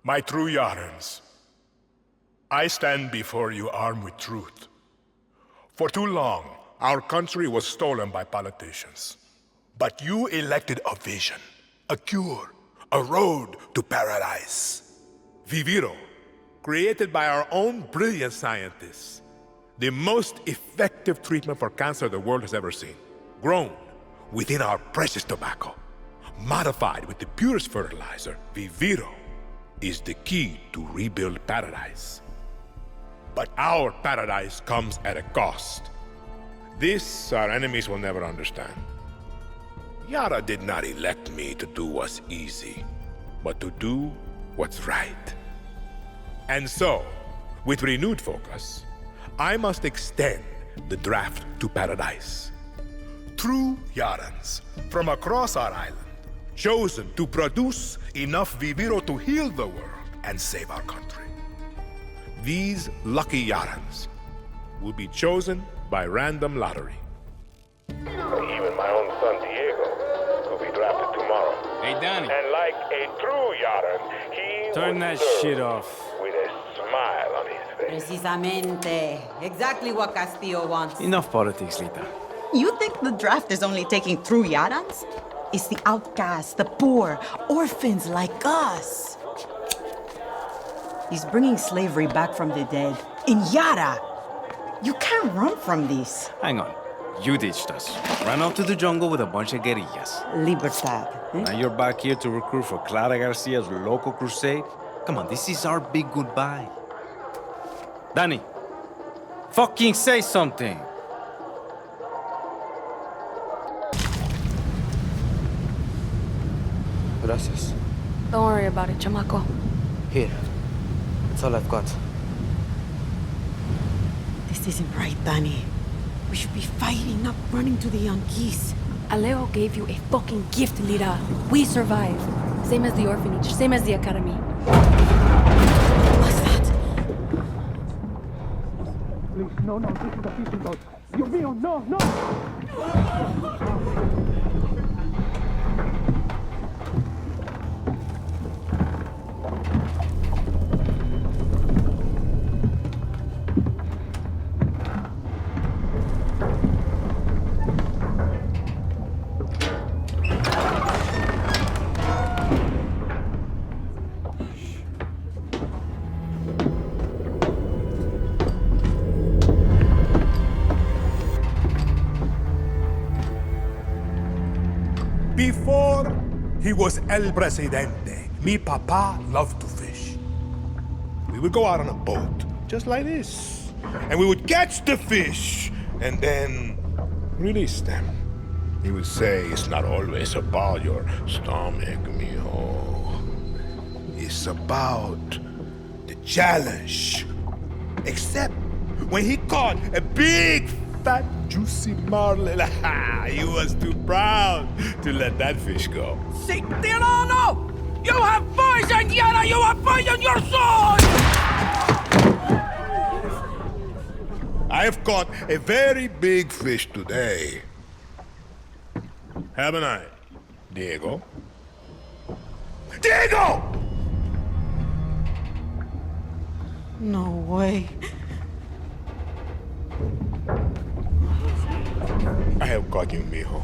My true Yarans, I stand before you armed with truth. For too long, our country was stolen by politicians. But you elected a vision, a cure, a road to paradise. Viviro, created by our own brilliant scientists. The most effective treatment for cancer the world has ever seen. Grown within our precious tobacco. Modified with the purest fertilizer, Viviro is the key to rebuild paradise. But our paradise comes at a cost. This our enemies will never understand. Yara did not elect me to do what's easy, but to do what's right. And so, with renewed focus, I must extend the draft to paradise. True Yarans from across our island, chosen to produce enough Viviro to heal the world and save our country. These lucky Yarans will be chosen by random lottery. Even my own son Diego will be drafted tomorrow. Hey, Danny. And like a true Yaran, he Turn will that serve shit off. with a smile on his face. Precisamente. Exactly what Castillo wants. Enough politics, Lita. You think the draft is only taking true Yarans? It's the outcasts, the poor, orphans like us. He's bringing slavery back from the dead. In Yara! You can't run from this. Hang on. You ditched us. Ran off to the jungle with a bunch of guerrillas. Libertad. Now you're back here to recruit for Clara Garcia's local crusade? Come on, this is our big goodbye. Danny, fucking say something. Gracias. Don't worry about it, chamaco. Here. That's all I've got. This isn't right, Danny. We should be fighting, not running to the Yankees. Alejo gave you a fucking gift, Lira. We survive. Same as the orphanage, same as the academy. What's that? Please, no, this is a fishing boat. Dios mío, no! Before he was El Presidente, mi papa loved to fish. We would go out on a boat, just like this, and we would catch the fish and then release them. He would say, it's not always about your stomach, mijo. It's about the challenge. Except when he caught a big, fat, juicy marlin, he was too proud to let that fish go. ¡Sí, tirano! You have poisoned Yara! You have poisoned your soul! I have caught a very big fish today. Haven't I, Diego? Diego! No way. I have got you, mijo.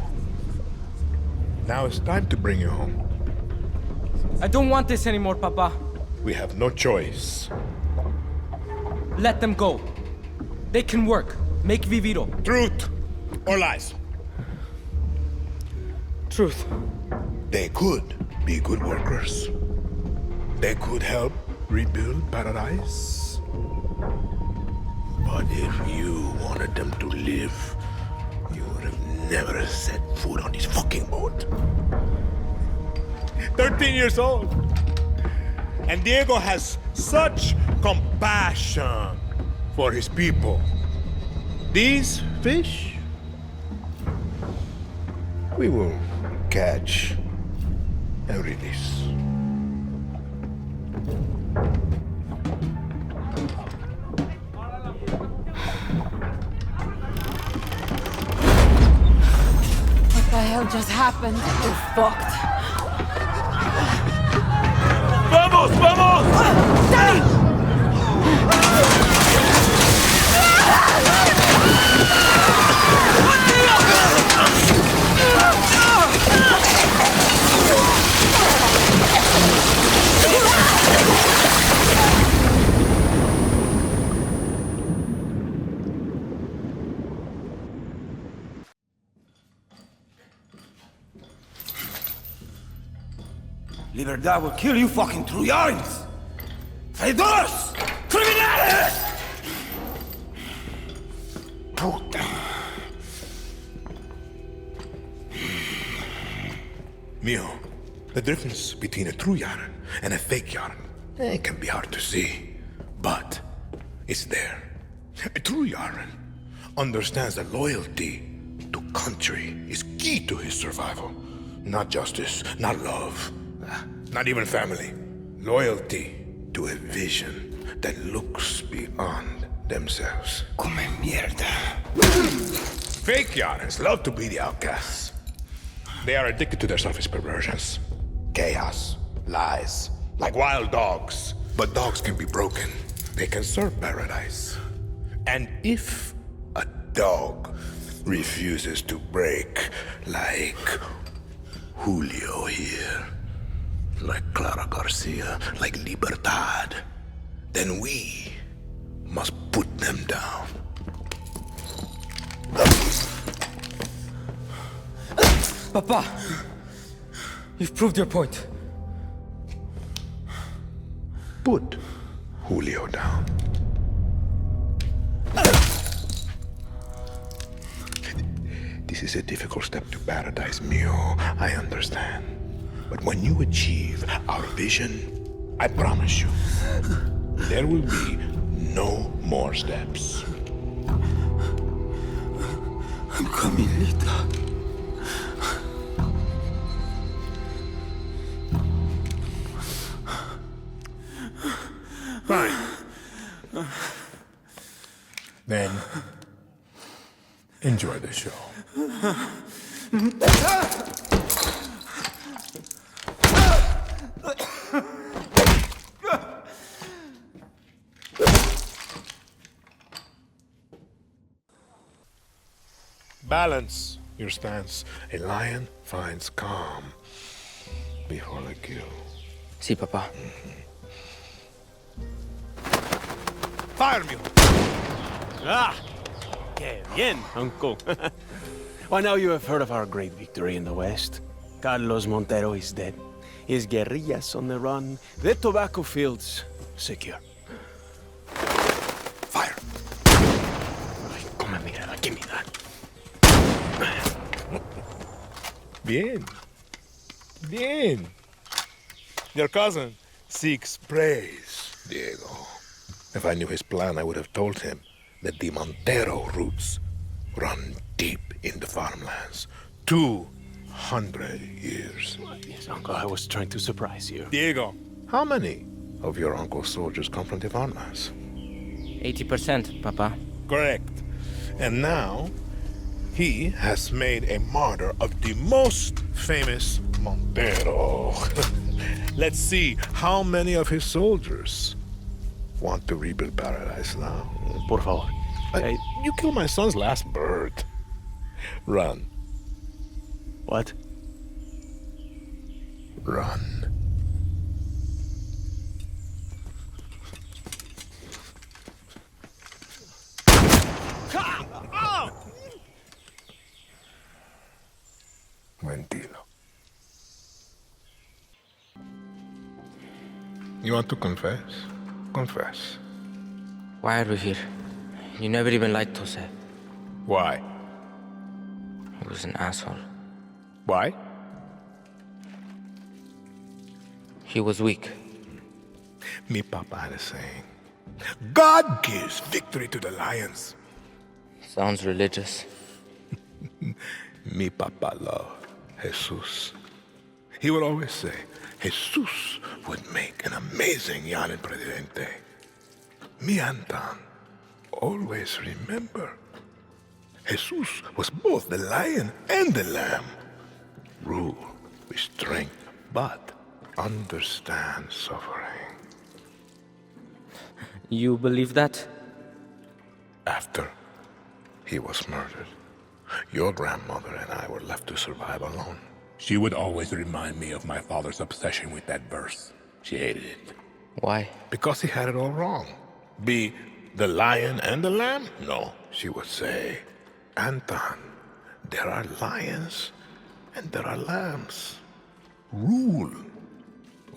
Now it's time to bring you home. I don't want this anymore, Papa. We have no choice. Let them go. They can work. Make Viviro. Truth or lies? Truth. They could be good workers. They could help rebuild paradise. But if you wanted them to live, you would have never set foot on this fucking boat. 13 years old. And Diego has such compassion for his people. These fish, we will catch and release. What the hell just happened? We're fucked. ¡Vamos, vamos! Libertad will kill you fucking Trojans! Traidores! Criminales! Puta. Mio, the difference between a true Yaran and a fake Yaran, it can be hard to see, but it's there. A true Yaran understands that loyalty to country is key to his survival. Not justice, not love, not even family. Loyalty to a vision that looks beyond themselves. Come mierda. Fake Yarans love to be the outcasts. They are addicted to their selfish perversions. Chaos, lies, like wild dogs. But dogs can be broken. They can serve paradise. And if a dog refuses to break, like Julio here, like Clara Garcia, like Libertad, then we must put them down. Papa! You've proved your point. Put Julio down. This is a difficult step to paradise, Mio. I understand. But when you achieve our vision, I promise you, there will be no more steps. I'm coming, Lita. Fine. Then, enjoy the show. Balance your stance. A lion finds calm before the kill. Sí, papá. Fire me! Ah! Que bien, uncle. Well, now you have heard of our great victory in the West. Carlos Montero is dead. His guerrillas on the run. The tobacco fields secure. Fire! Ay, come mierda, give me that. Bien. Bien. Your cousin seeks praise, Diego. If I knew his plan, I would have told him that the Montero roots run deep in the farmlands. 200 years. Yes, uncle, I was trying to surprise you. Diego, how many of your uncle's soldiers come from the farmlands? 80%, Papa. Correct. And now, he has made a martyr of the most famous Montero. Let's see how many of his soldiers want to rebuild paradise now. Por favor. You killed my son's last bird. Run. What? Run. Mentilo. You want to confess? Confess. Why are we here? You never even liked Jose. Why? He was an asshole. Why? He was weak. Me papa had a saying. God gives victory to the lions. Sounds religious. Mi papa loved Jesus. He would always say, Jesus would make an amazing Yaran Presidente. Mi Anton, always remember, Jesus was both the lion and the lamb. Rule with strength, but understand suffering. You believe that? After he was murdered, your grandmother and I were left to survive alone. She would always remind me of my father's obsession with that verse. She hated it. Why? Because he had it all wrong. Be the lion and the lamb? No, she would say, Anton, there are lions and there are lambs. Rule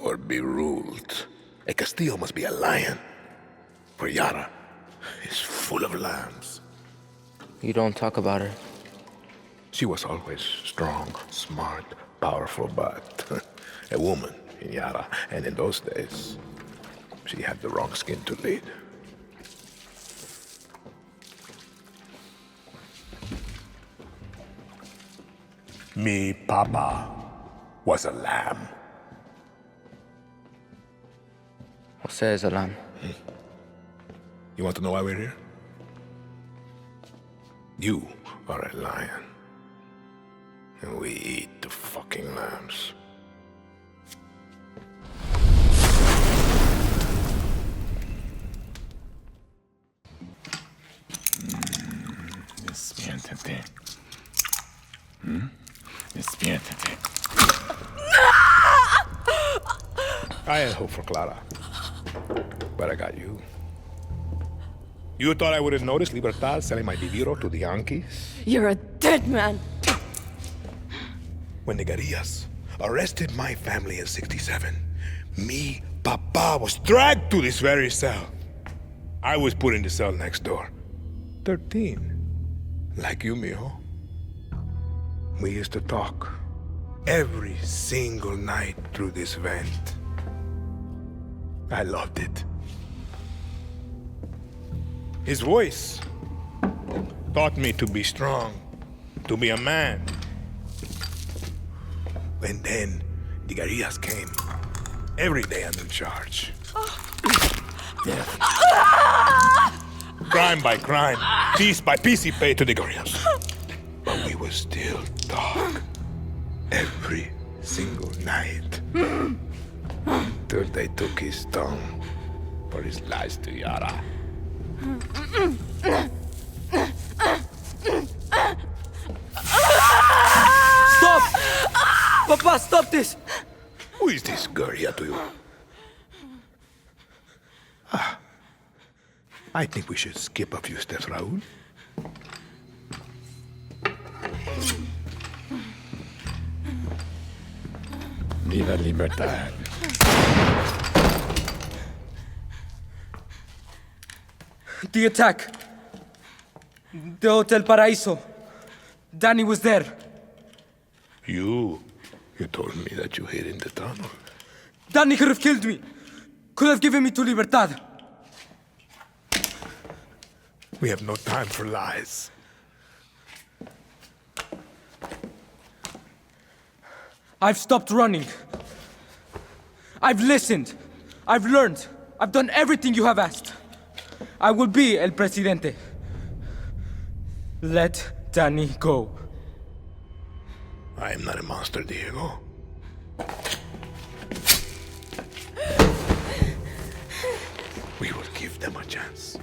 or be ruled. A Castillo must be a lion, for Yara is full of lambs. You don't talk about her. She was always strong, smart, powerful, but a woman in Yara, and in those days, she had the wrong skin to lead. Me papa was a lamb. Jose is a lamb. You want to know why we're here? You are a lion. And we eat the fucking lambs. Despiértate. Despiértate. I had hope for Clara, but I got you. You thought I wouldn't notice Libertad selling my Viviro to the Yankees? You're a dead man. When the guerrillas arrested my family in '67, me, Papa, was dragged to this very cell. I was put in the cell next door. 13. Like you, mijo. We used to talk every single night through this vent. I loved it. His voice taught me to be strong, to be a man. And then the guerrillas came. Every day I'm in charge. Death. Crime by crime, piece by piece he paid to the guerrillas. But we would still talk every single night. Till they took his tongue for his lies to Yara. Stop! Papa, stop this! Who is this guerrilla to you? I think we should skip a few steps, Raúl. Viva Libertad. The attack. The Hotel Paraíso. Danny was there. You told me that you hid in the tunnel. Danny could have killed me. Could have given me to Libertad. We have no time for lies. I've stopped running. I've listened. I've learned. I've done everything you have asked. I will be El Presidente. Let Danny go. I am not a monster, Diego. We will give them a chance.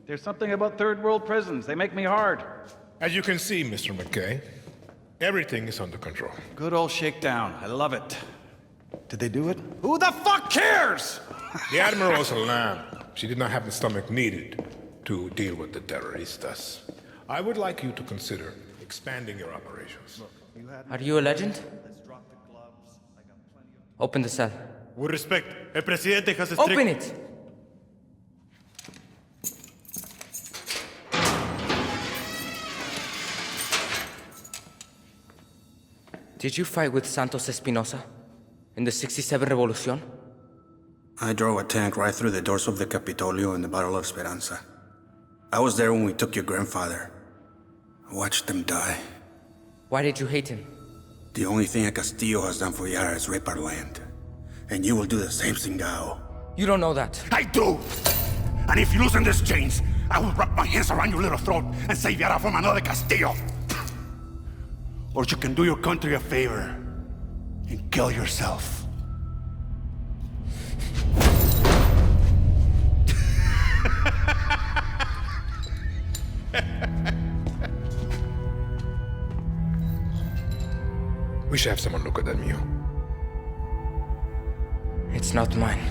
There's something about third world prisons. They make me hard. As you can see, Mr. McKay, everything is under control. Good old shakedown. I love it. Did they do it? Who the fuck cares? The Admiral was a lamb. She did not have the stomach needed to deal with the terroristas. I would like you to consider expanding your operations. Are you a legend? Open the cell. With respect, El Presidente has a strict... Open it! Did you fight with Santos Espinosa in the '67 Revolution? I drove a tank right through the doors of the Capitolio in the Battle of Esperanza. I was there when we took your grandfather. I watched him die. Why did you hate him? The only thing a Castillo has done for Yara is rape our land. And you will do the same, Singao. You don't know that. I do! And if you loosen these chains, I will wrap my hands around your little throat and save Yara from another Castillo. Or you can do your country a favor and kill yourself. We should have someone look at that mule. It's not mine.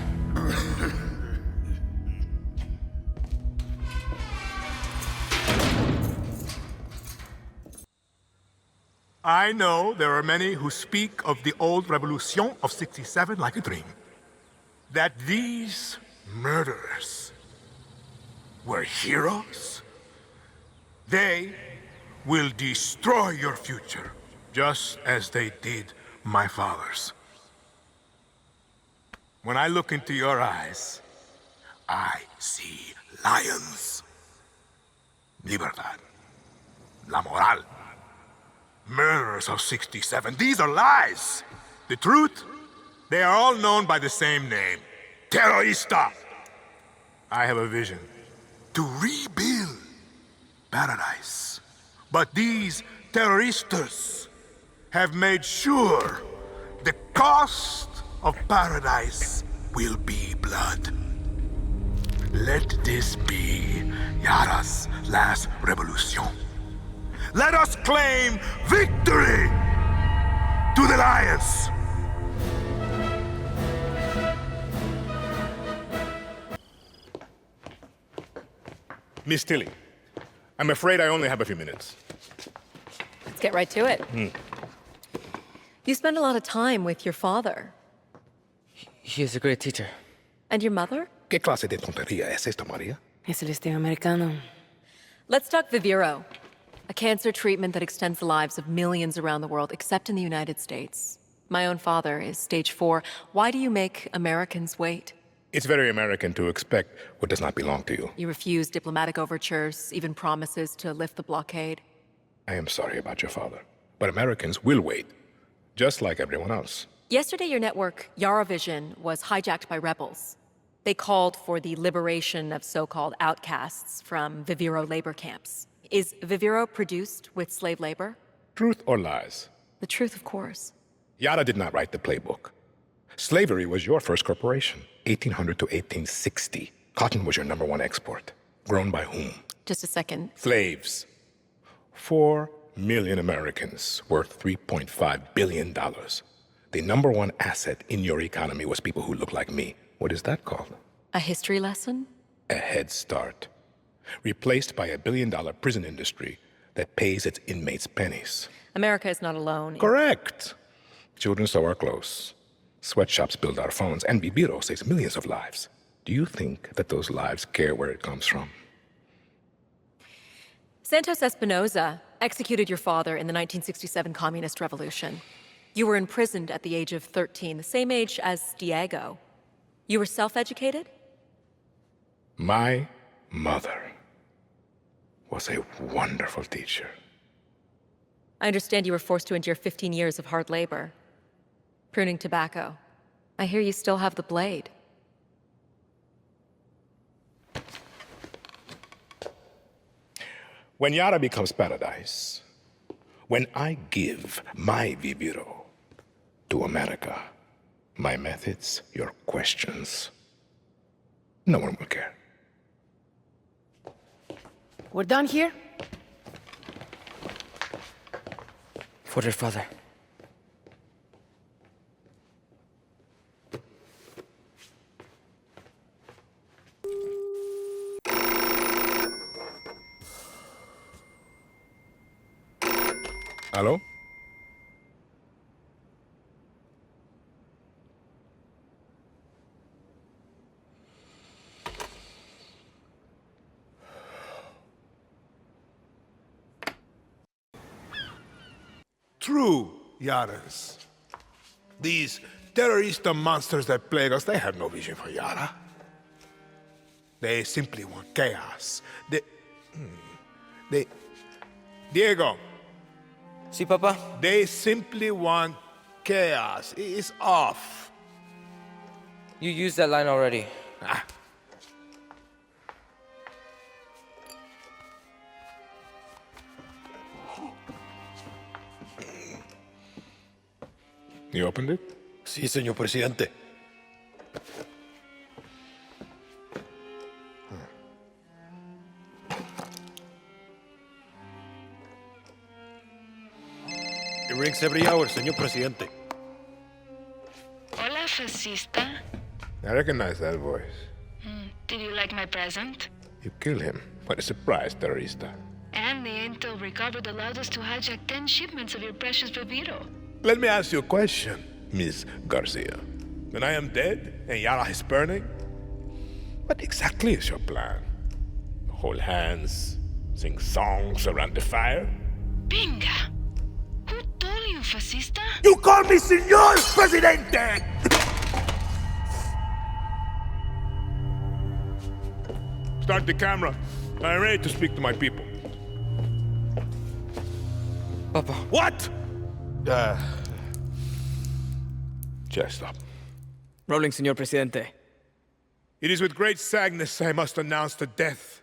I know there are many who speak of the old revolution of 67 like a dream. That these murderers were heroes. They will destroy your future, just as they did my father's. When I look into your eyes, I see lions. Libertad. La moral. Murderers of 67. These are lies. The truth? They are all known by the same name. Terrorista. I have a vision. To rebuild paradise. But these terroristas have made sure the cost of paradise will be blood. Let this be Yara's last revolution. Let us claim victory to the lions! Miss Tilly, I'm afraid I only have a few minutes. Let's get right to it. You spend a lot of time with your father. He is a great teacher. And your mother? ¿Qué clase de tontería es esta, María? Es el estilo americano. Let's talk Viviro, a cancer treatment that extends the lives of millions around the world, except in the United States. My own father is stage 4. Why do you make Americans wait? It's very American to expect what does not belong to you. You refuse diplomatic overtures, even promises to lift the blockade. I am sorry about your father, but Americans will wait, just like everyone else. Yesterday, your network, Yaravision, was hijacked by rebels. They called for the liberation of so-called outcasts from Viviro labor camps. Is Viviro produced with slave labor? Truth or lies? The truth, of course. Yara did not write the playbook. Slavery was your first corporation, 1800 to 1860. Cotton was your #1 export. Grown by whom? Just a second. Slaves. 4 million Americans worth $3.5 billion. The #1 asset in your economy was people who look like me. What is that called? A history lesson? A head start. Replaced by a billion-dollar prison industry that pays its inmates pennies. America is not alone. Correct. Children sew our clothes. Sweatshops build our phones. And Viviro saves millions of lives. Do you think that those lives care where it comes from? Santos Espinosa executed your father in the 1967 Communist Revolution. You were imprisoned at the age of 13, the same age as Diego. You were self-educated? My mother was a wonderful teacher. I understand you were forced to endure 15 years of hard labor. Pruning tobacco. I hear you still have the blade. When Yara becomes paradise, when I give my Viviro to America, my methods, your questions, no one will care. We're done here? For your father. Hello? True, Yaras. These terrorista monsters that plague us, they have no vision for Yara. They simply want chaos. Diego. Sí, Papa? They simply want chaos. It's off. You used that line already. You opened it? Sí, señor presidente. You drinks every hour, señor presidente. Hola, fascista. I recognize that voice. Did you like my present? You killed him. What a surprise, terrorista. And the intel recovered allowed us to hijack 10 shipments of your precious Viviro. Let me ask you a question, Miss Garcia. When I am dead and Yara is burning, what exactly is your plan? Hold hands, sing songs around the fire? Pinga! Who told you, fascista? You call me Señor Presidente! Start the camera. I'm ready to speak to my people. Papa. What? Just stop. Rolling, Señor Presidente. It is with great sadness I must announce the death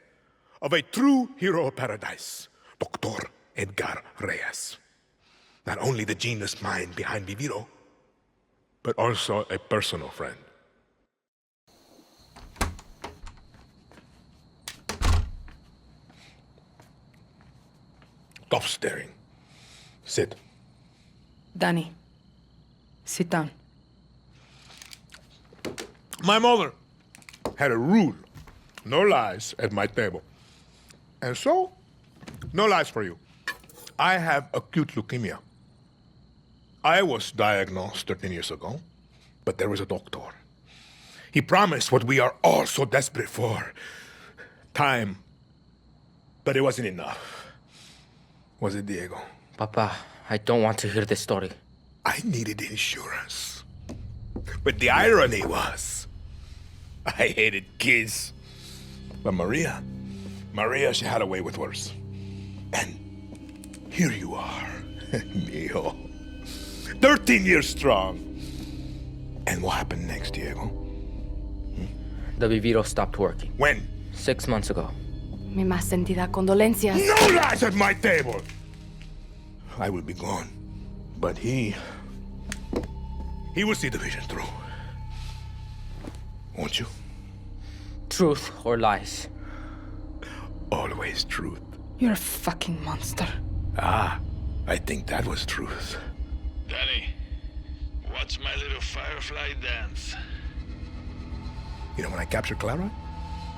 of a true hero of paradise, Dr. Edgar Reyes. Not only the genius mind behind Viviro, but also a personal friend. Stop staring. Sit. Danny, sit down. My mother had a rule: no lies at my table. And so, no lies for you. I have acute leukemia. I was diagnosed 13 years ago, but there was a doctor. He promised what we are all so desperate for: time. But it wasn't enough. Was it, Diego? Papa, I don't want to hear this story. I needed insurance. But the irony was, I hated kids. But Maria, she had a way with words. And here you are, Mio. 13 years strong. And what happened next, Diego? The Viviro stopped working. When? 6 months ago. Mi más sentida condolencias. No lies at my table! I will be gone. But he will see the vision through. Won't you? Truth or lies? Always truth. You're a fucking monster. Ah, I think that was truth. Danny, watch my little firefly dance. You know, when I captured Clara,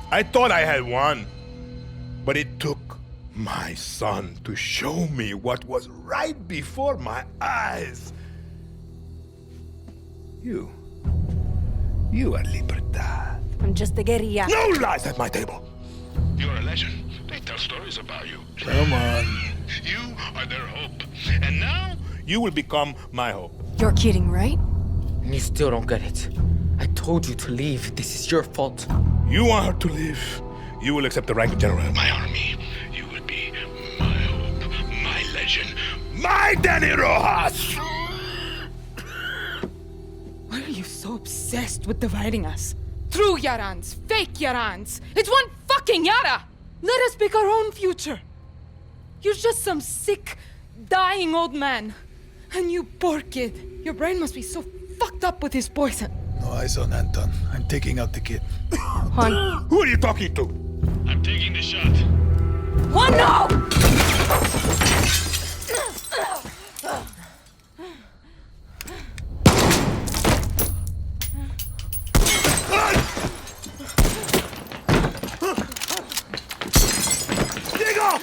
I thought I had won. But it took my son to show me what was right before my eyes. You are Libertad. I'm just a guerrilla. No lies at my table. You're a legend. They tell stories about you. Come on. You are their hope. And now, You will become my hope. You're kidding, right? And you still don't get it. I told you to leave. This is your fault. You want her to live. You will accept the rank of general of my army. you will be my hope, my legend. My Danny Rojas! Why are you so obsessed with dividing us? True Yarans, fake Yarans. It's one fucking Yara! Let us pick our own future. You're just some sick, dying old man. And you poor kid. Your brain must be so fucked up with his poison. No eyes on Anton. I'm taking out the kid. Juan. Who are you talking to? I'm taking the shot. Juan, no! Diego!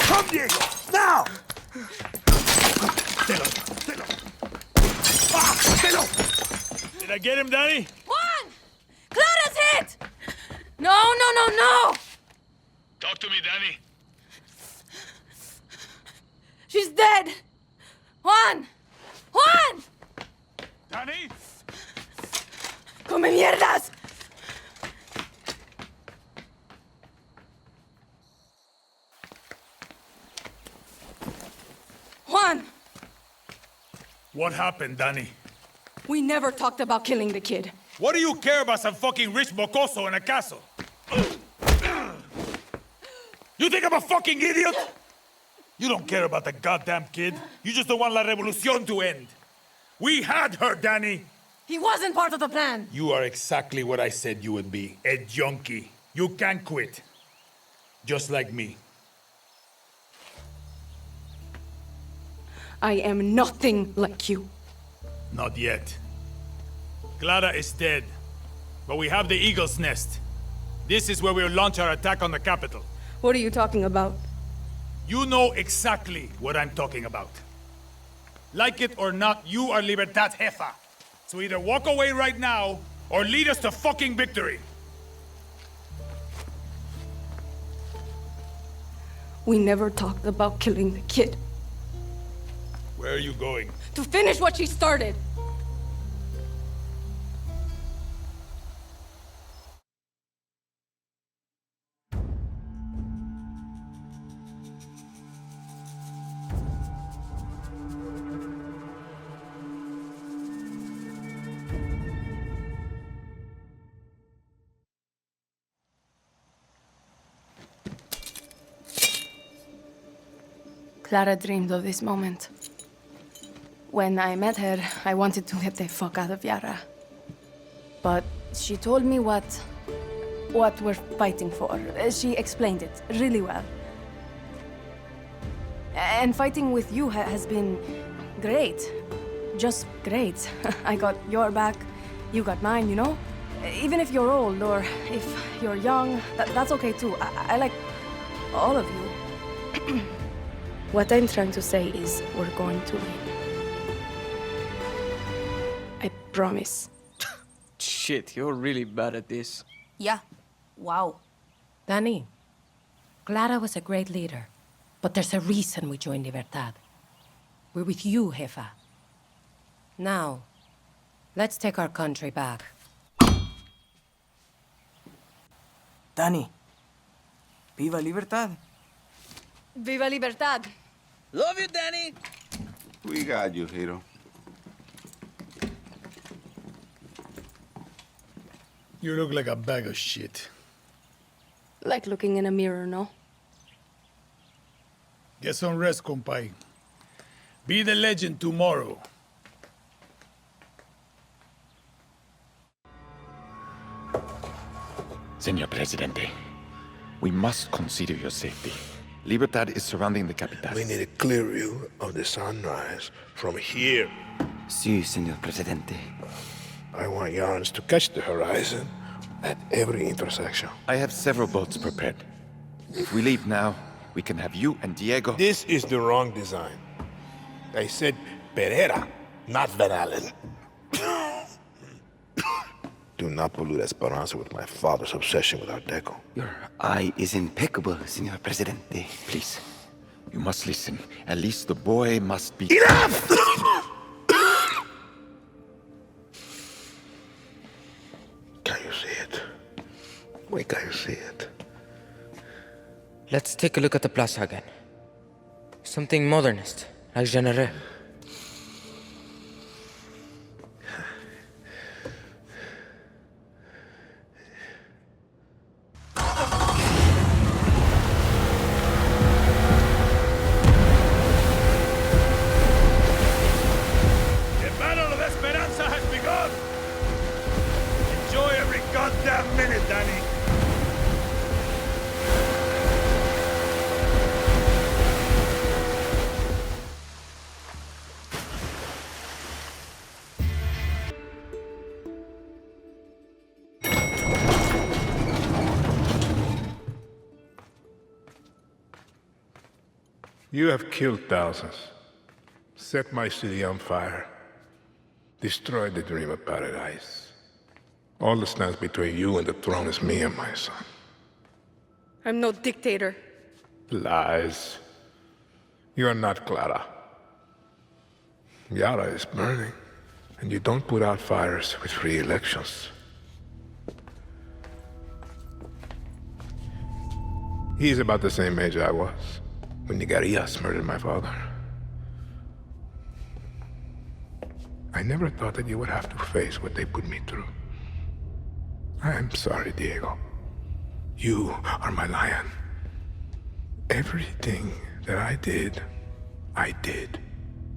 Come, Diego! Now! Did I get him, Danny? Juan! Clara's hit! No! Talk to me, Danny. She's dead! Juan! Danny? ¡Come mierdas! Juan! What happened, Danny? We never talked about killing the kid. What do you care about some fucking rich mocoso in a castle? You think I'm a fucking idiot? You don't care about the goddamn kid. You just don't want La Revolucion to end. We had her, Danny. He wasn't part of the plan. You are exactly what I said you would be. A junkie. You can't quit. Just like me. I am nothing like you. Not yet. Clara is dead. But we have the Eagle's Nest. This is where we'll launch our attack on the capital. What are you talking about? You know exactly what I'm talking about. Like it or not, you are Libertad Jefa. So either walk away right now, or lead us to fucking victory. We never talked about killing the kid. Where are you going? To finish what she started! Clara dreamed of this moment. When I met her, I wanted to get the fuck out of Yara. But she told me what we're fighting for. She explained it really well. And fighting with you has been great. Just great. I got your back, you got mine, you know? Even if you're old or if you're young, that's okay too. I like all of you. What I'm trying to say is we're going to win. I promise. Shit, you're really bad at this. Yeah. Wow. Danny, Clara was a great leader, but there's a reason we joined Libertad. We're with you, Jefa. Now, let's take our country back. Danny, viva Libertad. Viva Libertad! Love you, Danny. We got you, Hiro. You look like a bag of shit. Like looking in a mirror, no? Get some rest, compay. Be the legend tomorrow. Señor Presidente, we must consider your safety. Libertad is surrounding the capital. We need a clear view of the sunrise from here. Sí, señor Presidente. I want Yarns to catch the horizon at every intersection. I have several boats prepared. If we leave now, we can have you and Diego... This is the wrong design. I said Pereira, not Van Allen. Do not pollute Esperanza with my father's obsession with Art Deco. Your eye is impeccable, señor Presidente. Please, you must listen. At least the boy must be... Enough! Can you see it? Wait, can you see it? Let's take a look at the plaza again. Something modernist, like Genere. You have killed thousands, set my city on fire, destroyed the dream of paradise. All that stands between you and the throne is me and my son. I'm no dictator. Lies. You are not Clara. Yara is burning, and you don't put out fires with free elections. He's about the same age I was when Nigarias murdered my father. I never thought that you would have to face what they put me through. I am sorry, Diego. You are my lion. Everything that I did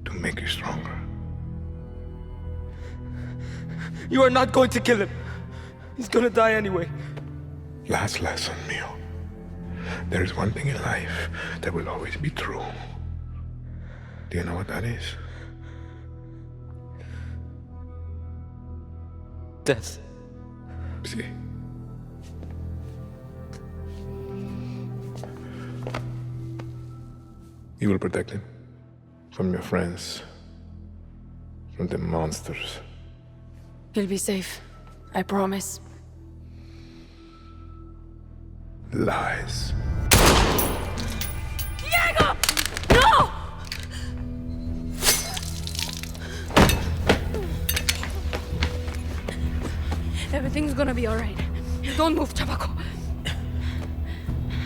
to make you stronger. You are not going to kill him. He's gonna die anyway. Last lesson, Mio. There is one thing in life that will always be true. Do you know what that is? Death. See. You will protect him from your friends, from the monsters. He'll be safe. I promise. Lies. Diego! No! Everything's gonna be alright. Don't move, Chamaco.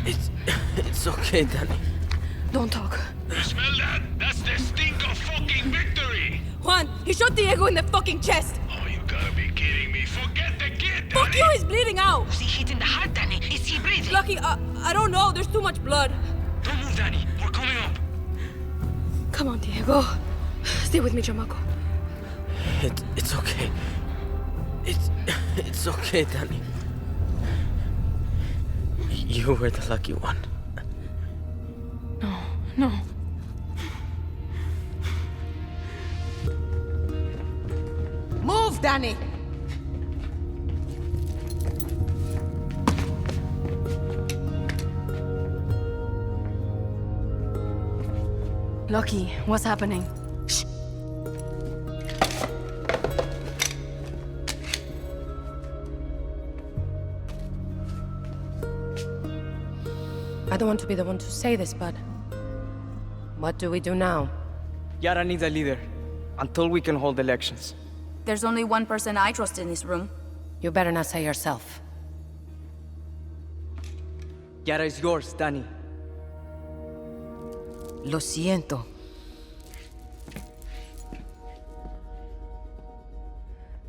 It's okay, Danny. Don't talk. You smell that? That's the stink of fucking victory! Juan, he shot Diego in the fucking chest! Oh, you gotta be kidding me. Forget the kid, Fuck you, he's bleeding out! Was he hit in the heart, Danny? Is he breathing? Lucky, I don't know, there's too much blood. Don't move, Danny. We're coming up. Come on, Diego. Stay with me, Chamaco. It's okay. It's okay, Danny. You were the lucky one. No. Move, Danny! Lucky, what's happening? I don't want to be the one to say this, but what do we do now? Yara needs a leader until we can hold elections. There's only one person I trust in this room. You better not say yourself. Yara is yours, Danny. Lo siento.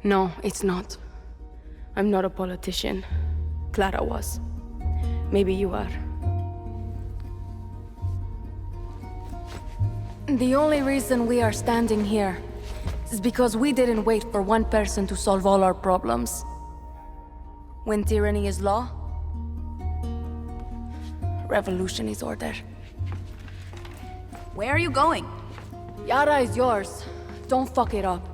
No, it's not. I'm not a politician. Clara was. Maybe you are. The only reason we are standing here is because we didn't wait for one person to solve all our problems. When tyranny is law, revolution is order. Where are you going? Yara is yours. Don't fuck it up.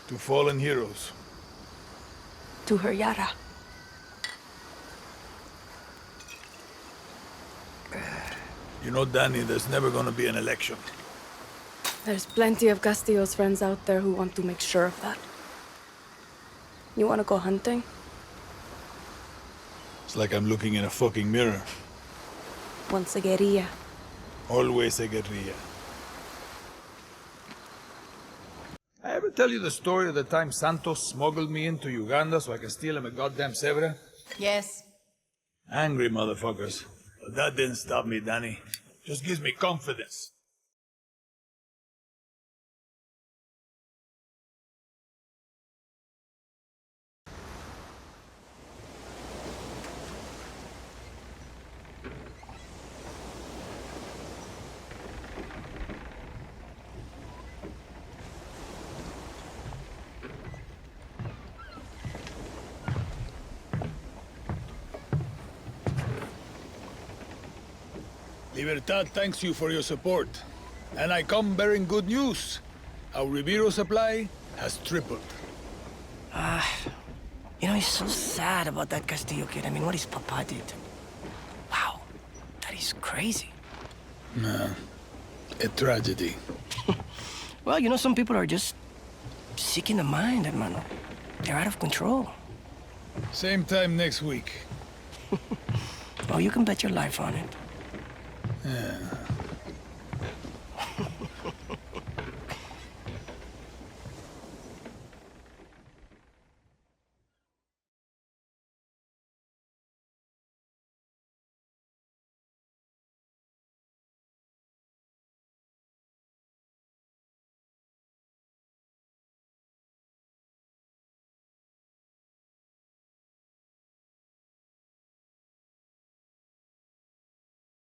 To fallen heroes. To her, Yara. You know, Danny, there's never gonna be an election. There's plenty of Castillo's friends out there who want to make sure of that. You wanna go hunting? It's like I'm looking in a fucking mirror. Once a guerrilla. Always a guerrilla. I ever tell you the story of the time Santos smuggled me into Uganda so I can steal him a goddamn zebra? Yes. Angry motherfuckers. But that didn't stop me, Danny. Just gives me confidence. Libertad thanks you for your support. And I come bearing good news. Our Ribiro supply has tripled. You know, he's so sad about that Castillo kid. I mean, what his papa did. Wow, that is crazy. Nah, a tragedy. Well, you know, some people are just sick in the mind, hermano. They're out of control. Same time next week. Oh, you can bet your life on it. Yeah.